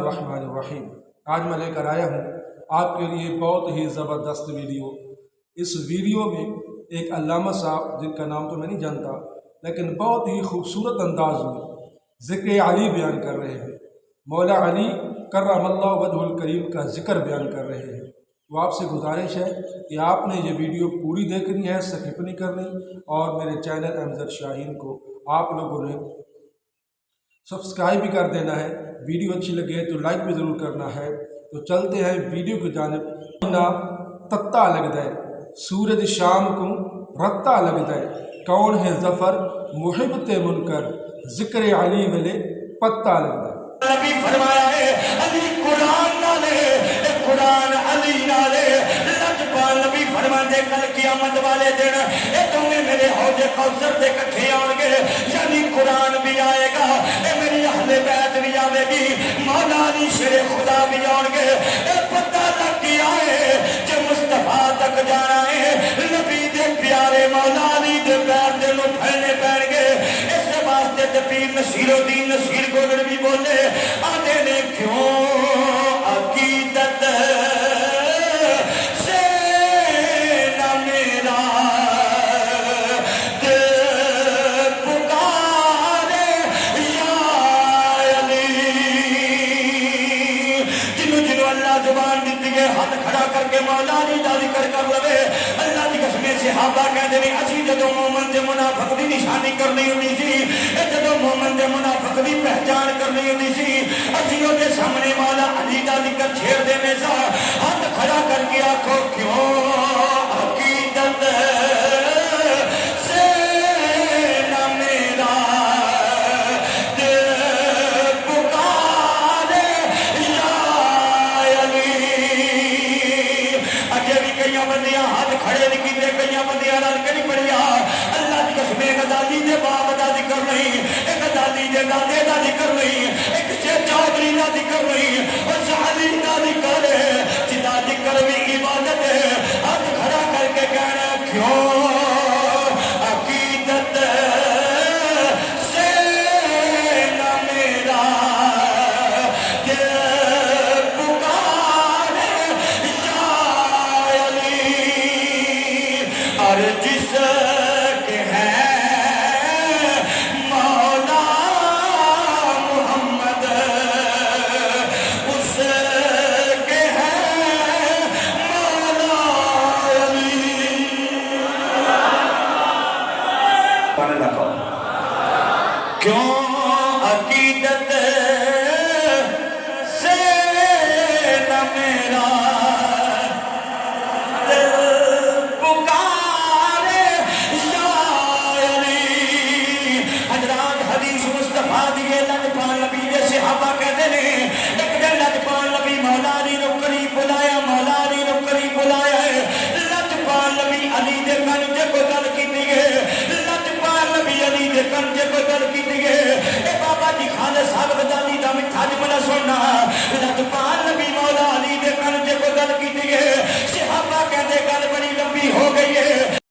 बिस्मिल्लाहिर्रहमानिर्रहीम। आज मैं लेकर आया हूँ आपके लिए बहुत ही ज़बरदस्त वीडियो। इस वीडियो में एक अल्लामा साहब, जिनका नाम तो मैं नहीं जानता, लेकिन बहुत ही खूबसूरत अंदाज में ज़िक्र अली बयान कर रहे हैं। मौला अली कर्रमल्लाहु वजहुल करीम का ज़िक्र बयान कर रहे हैं। तो आपसे गुजारिश है कि आपने ये वीडियो पूरी देखनी है, स्किप नहीं करनी, और मेरे चैनल अमजद शाहीन को आप लोगों ने सब्सक्राइब भी कर देना है। वीडियो अच्छी लगे तो लाइक भी ज़रूर करना है। तो चलते हैं वीडियो की जानिब। ना तत्ता लगदा है सूरज शाम को रत्ता लगदा है, कौन है ज़फ़र मुहिब्बते मुनकर ज़िक्र अली वेले पत्ता लगदा है। नबी फरमाया है अली कुरान नाले कुरान अली नाले लजपाल नबी फरमाते कल क़यामत वाले दिन ए तुम्हें मेरे हौजे कौसर दे इकट्ठे आउणगे, यानी कुरान भी आएगा, ए मेरी अहले बैत भी आवेगी, मौला अली शेरे खुदा भी आउणगे। ए पता लग गया है जे मुस्तफा तक जाना है, नबी दे प्यारे मौला अली दे पैर दे नु फैलने पैणगे। इस वास्ते ते पीर नसीरुद्दीन नसीर गोगड़ भी बोले आते ने क्यों अकीदत से न मेरा दिल पुकारे या अली। जिन्हों जिन्हों अल्लाह जुबान दी है हाथ खड़ा करके मौला अली दा जिक्र कर लवे। अल्लाह दी कसम सहाबा कहते ने असी जदों मोमिन ते मुनाफिक दी निशानी करनी हुंदी सी, जदों मोमिन ते मुनाफिक दी पहचान करनी हुंदी सी, असी उहदे सामने मौला अली दा जिक्र छेड़ देने सा। हाथ खड़ा करके आखो क्यों अकीदत से न मेरा दिल पुकारे या अली। अगे भी कई बंदियां हाथ खड़े नहीं कीते, कई बंदियां रल के नहीं पढ़िया। अल्लाह की कसम एक दादी दे बाप दा जिक्र नहीं, एक दादी दे दादे दा जिक्र नहीं, एक